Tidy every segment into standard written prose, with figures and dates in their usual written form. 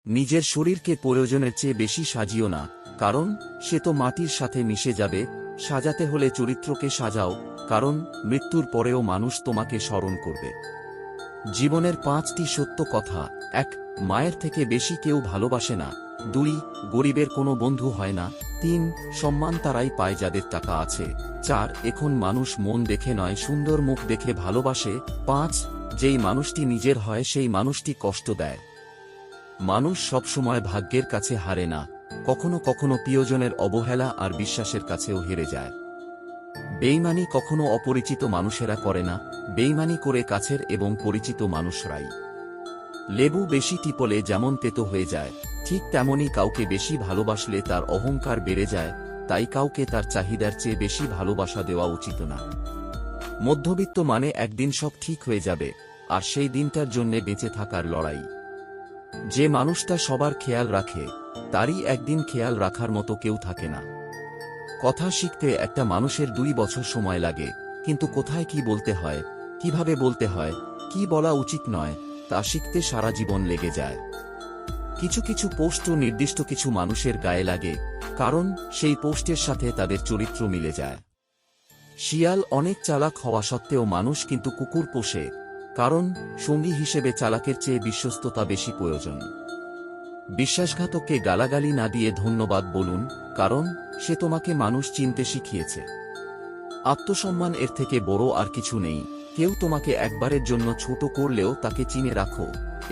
নিজের শরীরকে প্রয়োজনের চেয়ে বেশি সাজিও না, কারণ সে তো মাটির সাথে মিশে যাবে। সাজাতে হলে চরিত্রকে সাজাও, কারণ মৃত্যুর পরেও মানুষ তোমাকে স্মরণ করবে। জীবনের 5টি সত্য কথা। 1. মায়ের থেকে বেশি কেউ ভালোবাসে না। 2. গরিবের কোনো বন্ধু হয় না। 3. সম্মান তারাই পায় যাদের টাকা আছে। 4. এখন মানুষ মন দেখে নয়, সুন্দর মুখ দেখে ভালোবাসে। 5. যেই মানুষটি নিজের হয় সেই মানুষটি কষ্ট দেয়। মানুষ সবসময় ভাগ্যের কাছে হারে না, কখনো কখনো প্রিয়জনের অবহেলা আর বিশ্বাসের কাছেও হেরে যায়। বেইমানি কখনো অপরিচিত মানুষেরা করে না, বেইমানি করে কাছের এবং পরিচিত মানুষরাই। লেবু বেশি টিপলে যেমন তেতো হয়ে যায়, ঠিক তেমনি কাউকে বেশি ভালোবাসলে তার অহংকার বেড়ে যায়, তাই কাউকে তার চাহিদার চেয়ে বেশি ভালোবাসা দেওয়া উচিত না। মধ্যবিত্ত মানে একদিন সব ঠিক হয়ে যাবে, আর সেই দিনটার জন্যে বেঁচে থাকার লড়াই। যে মানুষটা সবার খেয়াল রাখে, তারই একদিন খেয়াল রাখার মতো কেউ থাকে না। কথা শিখতে একটা মানুষের 2 বছর সময় লাগে, কিন্তু কোথায় কি বলতে হয়, কিভাবে বলতে হয়, কি বলা উচিত নয়, তা শিখতে সারা জীবন লেগে যায়। কিছু কিছু পোস্টও নির্দিষ্ট কিছু মানুষের গায়ে লাগে, কারণ সেই পোস্টের সাথে তাদের চরিত্র মিলে যায়। শিয়াল অনেক চালাক হওয়া সত্ত্বেও মানুষ কিন্তু কুকুর পোষে, কারণ সঙ্গী হিসেবে চালাকের চেয়ে বিশ্বস্ততা বেশি প্রয়োজন। বিশ্বাসঘাতককে গালাগালি না দিয়ে ধন্যবাদ বলুন, কারণ সে তোমাকে মানুষ চিনতে শিখিয়েছে। আত্মসম্মান এর থেকে বড় আর কিছু নেই। কেউ তোমাকে একবারের জন্য ছোট করলেও তাকে চিনে রাখো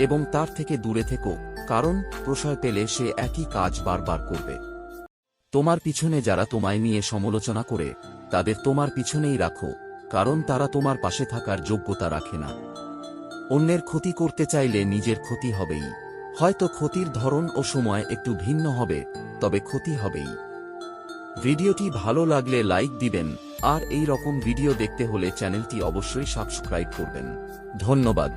এবং তার থেকে দূরে থেকো, কারণ প্রশ্রয় পেলে সে একই কাজ বারবার করবে। তোমার পিছনে যারা তোমায় নিয়ে সমালোচনা করে, তাদের তোমার পিছনেই রাখো, কারণ তারা তোমার পাশে থাকার যোগ্যতা রাখে না। অন্যের ক্ষতি করতে চাইলে নিজের ক্ষতি হবেই। হয়তো ক্ষতির ধরন ও সময় একটু ভিন্ন হবে, তবে ক্ষতি হবেই। ভিডিওটি ভালো লাগলে লাইক দিবেন, আর এই রকম ভিডিও দেখতে হলে চ্যানেলটি অবশ্যই সাবস্ক্রাইব করবেন। ধন্যবাদ।